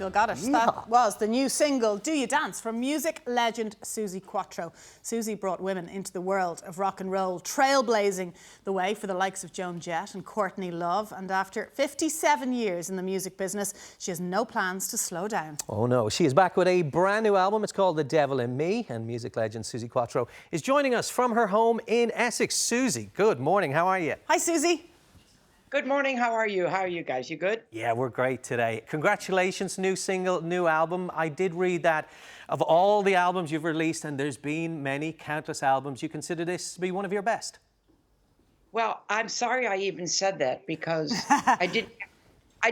Still got it. Yeah. That was the new single, Do You Dance, from music legend Suzi Quattro. Suzi brought women into the world of rock and roll, trailblazing the way for the likes of Joan Jett and Courtney Love. And after 57 years in the music business, she has no plans to slow down. Oh no, she is back with a brand new album. It's called The Devil in Me, and music legend Suzi Quattro is joining us from her home in Essex. Suzi, good morning. How are you? Hi, Suzi. Good morning. How are you? How are you guys? You good? Yeah, we're great today. Congratulations, new single, new album. I did read that of all the albums you've released, and there's been many, countless albums, you consider this to be one of your best. Well, I'm sorry I even said that because I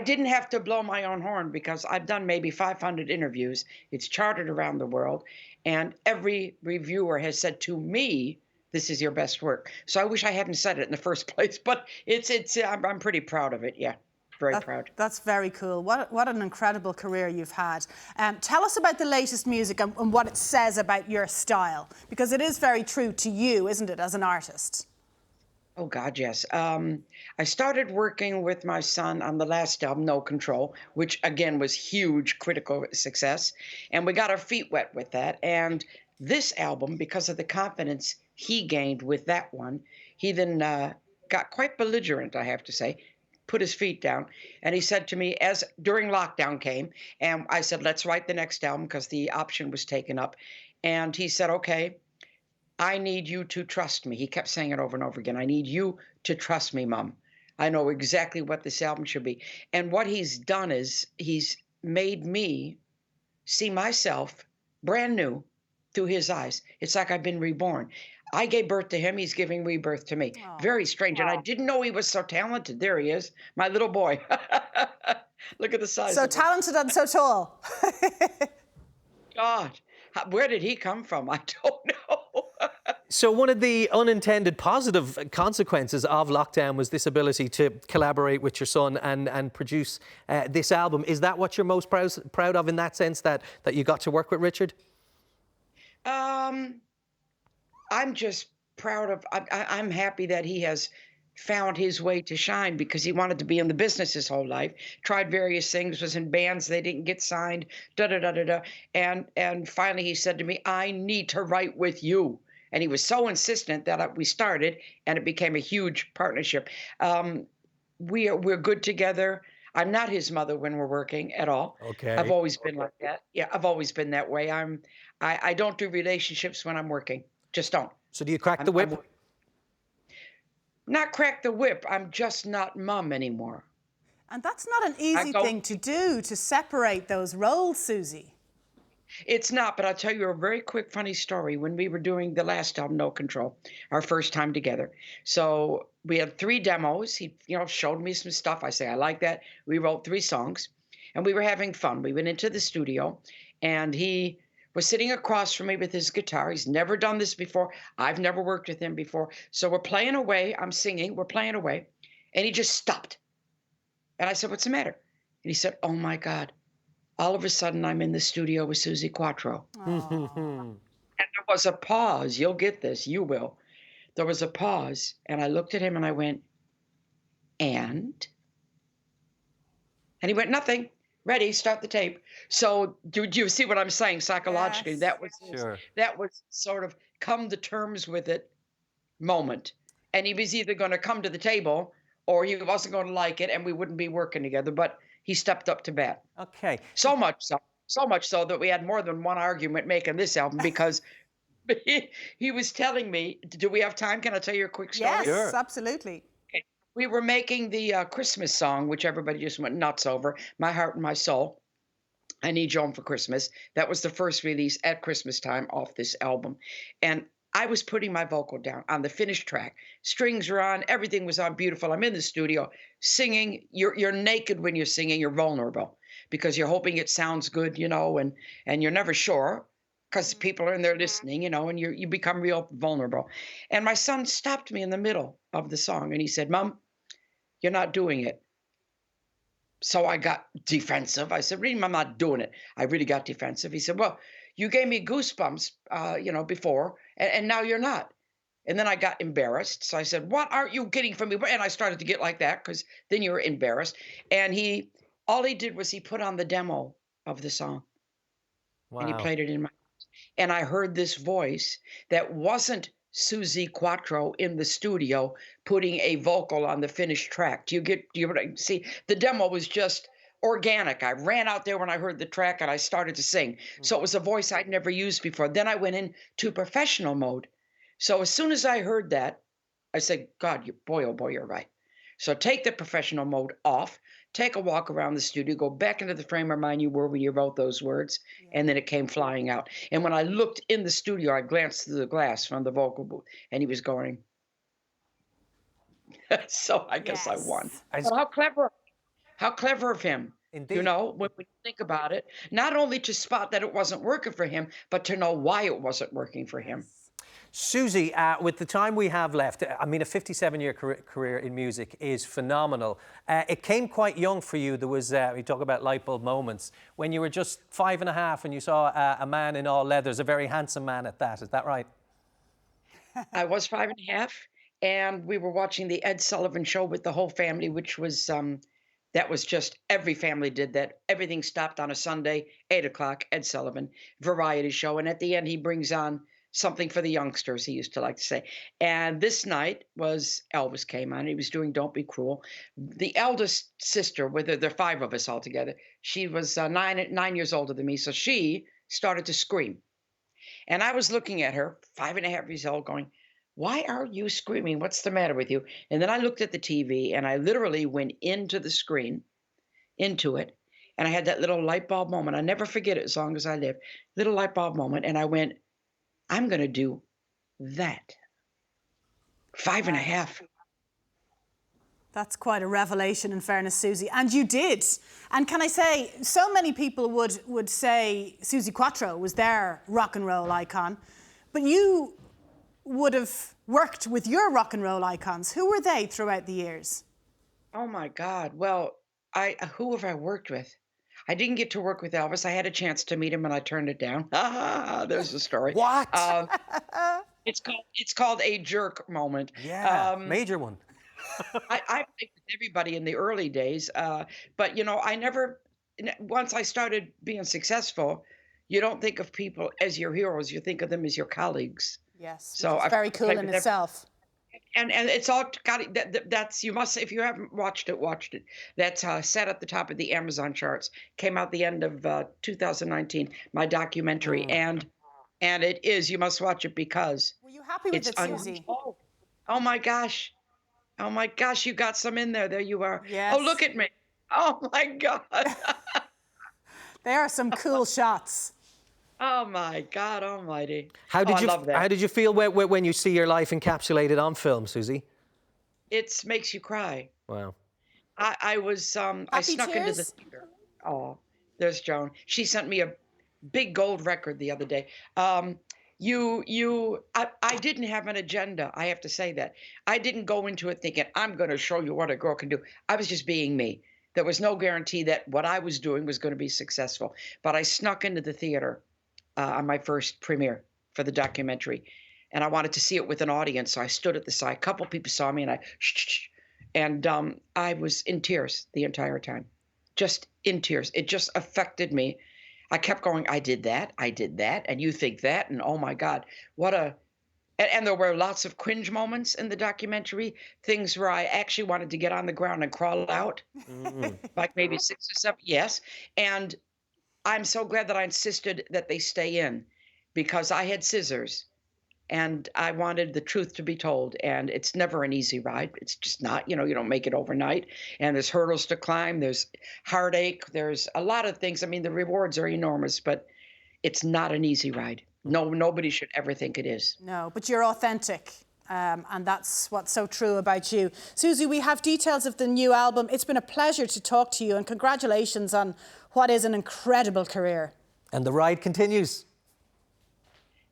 didn't have to blow my own horn because I've done maybe 500 interviews. It's charted around the world, and every reviewer has said to me, this is your best work. So I wish I hadn't said it in the first place, but I'm pretty proud of it. Yeah, very proud. That's very cool. What an incredible career you've had. Tell us about the latest music and what it says about your style, because it is very true to you, isn't it, as an artist? Oh, God, yes. I started working with my son on the last album, No Control, which, again, was huge critical success. And we got our feet wet with that. And this album, because of the confidence he gained with that one, he then got quite belligerent, I have to say, put his feet down. And he said to me, as during lockdown came, and I said, let's write the next album because the option was taken up. And he said, okay, I need you to trust me. He kept saying it over and over again. I need you to trust me, Mom. I know exactly what this album should be. And what he's done is he's made me see myself brand new through his eyes. It's like I've been reborn. I gave birth to him. He's giving rebirth to me. Oh. Very strange. And I didn't know he was so talented. There he is, my little boy. Look at the size. So talented and so tall. God, where did he come from? I don't know. So one of the unintended positive consequences of lockdown was this ability to collaborate with your son and produce this album. Is that what you're most proud of in that sense, that you got to work with Richard? I'm just proud of, I'm happy that he has found his way to shine because he wanted to be in the business his whole life, tried various things, was in bands, they didn't get signed, da-da-da-da-da. And finally he said to me, I need to write with you. And he was so insistent that we started, and it became a huge partnership. We're good together. I'm not his mother when we're working at all. Okay. I've always been like that. Yeah, I've always been that way. I don't do relationships when I'm working. Just don't. So do you crack the whip? Not crack the whip. I'm just not Mom anymore. And that's not an easy thing to do, to separate those roles, Suzi. It's not, but I'll tell you a very quick, funny story. When we were doing the last album, No Control, our first time together. So we had 3 demos. He, showed me some stuff. I say, I like that. We wrote 3 songs, and we were having fun. We went into the studio, and he was sitting across from me with his guitar. He's never done this before. I've never worked with him before. So we're playing away. I'm singing. We're playing away. And he just stopped. And I said, what's the matter? And he said, oh, my God. All of a sudden, I'm in the studio with Suzi Quattro. And there was a pause. You'll get this. You will. There was a pause. And I looked at him and I went, and he went, nothing. Ready, start the tape. So do you see what I'm saying psychologically? Yes. That was sort of come to terms with it moment. And he was either going to come to the table or he wasn't going to like it and we wouldn't be working together. But he stepped up to bat. Okay. So much so that we had more than one argument making this album because he was telling me, do we have time? Can I tell you a quick story? Yes, Sure. Absolutely. Okay. We were making the Christmas song, which everybody just went nuts over, My Heart and My Soul. I Need You Home for Christmas. That was the first release at Christmas time off this album. And I was putting my vocal down on the finished track. Strings were on, everything was on beautiful. I'm in the studio singing. You're naked when you're singing, you're vulnerable because you're hoping it sounds good, and you're never sure because people are in there listening, and you become real vulnerable. And my son stopped me in the middle of the song and he said, Mom, you're not doing it. So I got defensive. I said, really, I'm not doing it. I really got defensive. He said, well, you gave me goosebumps, before, and now you're not. And then I got embarrassed. So I said, what are you getting from me? And I started to get like that because then you were embarrassed. And all he did was he put on the demo of the song. Wow. And he played it in my, and I heard this voice that wasn't Suzi Quattro in the studio putting a vocal on the finished track. Do you see? The demo was just organic. I ran out there when I heard the track and I started to sing. So it was a voice I'd never used before. Then I went into professional mode. So as soon as I heard that, I said, God, boy, oh boy, you're right. So take the professional mode off, take a walk around the studio, go back into the frame of mind you were when you wrote those words, and then it came flying out. And when I looked in the studio, I glanced through the glass from the vocal booth, and he was going. So I guess I won. Well, how clever of him. Indeed. You know, when we think about it, not only to spot that it wasn't working for him, but to know why it wasn't working for him. Suzi, with the time we have left, I mean, a 57-year career in music is phenomenal. It came quite young for you. There was, we talk about light bulb moments, when you were just 5.5 and you saw a man in all leathers, a very handsome man at that. Is that right? I was 5.5, and we were watching the Ed Sullivan Show with the whole family, which was, that was just, every family did that. Everything stopped on a Sunday, 8 o'clock, Ed Sullivan, variety show. And at the end, he brings on something for the youngsters, he used to like to say. And this night was Elvis came on. He was doing Don't Be Cruel. The eldest sister, with her, there are 5 of us all together, she was 9 years older than me, so she started to scream. And I was looking at her, 5.5 years old, going, why are you screaming? What's the matter with you? And then I looked at the TV, and I literally went into the screen, into it, and I had that little light bulb moment. I'll never forget it as long as I live. Little light bulb moment, and I went, I'm going to do that. 5.5. That's quite a revelation, in fairness, Suzi. And you did. And can I say, so many people would say Suzi Quattro was their rock and roll icon, but you would have worked with your rock and roll icons. Who were they throughout the years? Oh my God. Well, who have I worked with? I didn't get to work with Elvis. I had a chance to meet him and I turned it down. There's the story. What? It's called a jerk moment. Yeah, major one. I played with everybody in the early days, but you know, once I started being successful, you don't think of people as your heroes. You think of them as your colleagues. Yes, so which is very cool in itself. And it's all got that's, you must, if you haven't watched it. That's sat at the top of the Amazon charts. Came out the end of 2019. My documentary, and it is, you must watch it because. Were you happy with it, Suzi? Oh my gosh, you got some in there. There you are. Yes. Oh, look at me. Oh my God. There are some cool shots. Oh my God Almighty! How did I love that. How did you feel when you see your life encapsulated on film, Suzi? It makes you cry. Wow. I was I snuck into the theater. Oh, there's Joan. She sent me a big gold record the other day. I didn't have an agenda. I have to say that. I didn't go into it thinking I'm going to show you what a girl can do. I was just being me. There was no guarantee that what I was doing was going to be successful. But I snuck into the theater on my first premiere for the documentary, and I wanted to see it with an audience. So I stood at the side. A couple people saw me, and I was in tears the entire time, just in tears. It just affected me. I kept going, I did that, and you think that, and oh my God, and there were lots of cringe moments in the documentary, things where I actually wanted to get on the ground and crawl out, like maybe 6 or 7, yes, and I'm so glad that I insisted that they stay in, because I had scissors and I wanted the truth to be told. And it's never an easy ride. It's just not, you don't make it overnight. And there's hurdles to climb. There's heartache. There's a lot of things. I mean, the rewards are enormous, but it's not an easy ride. No, nobody should ever think it is. No, but you're authentic. And that's what's so true about you. Suzi, we have details of the new album. It's been a pleasure to talk to you, and congratulations on what is an incredible career. And the ride continues.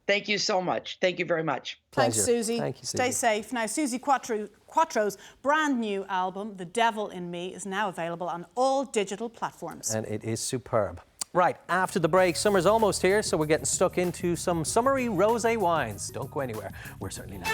Thank you so much. Thank you very much. Pleasure. Thanks, Suzi. Thank you, Suzi. Stay safe. Now, Suzi Quattro's brand new album, The Devil in Me, is now available on all digital platforms. And it is superb. Right, after the break, summer's almost here, so we're getting stuck into some summery rosé wines. Don't go anywhere. We're certainly not.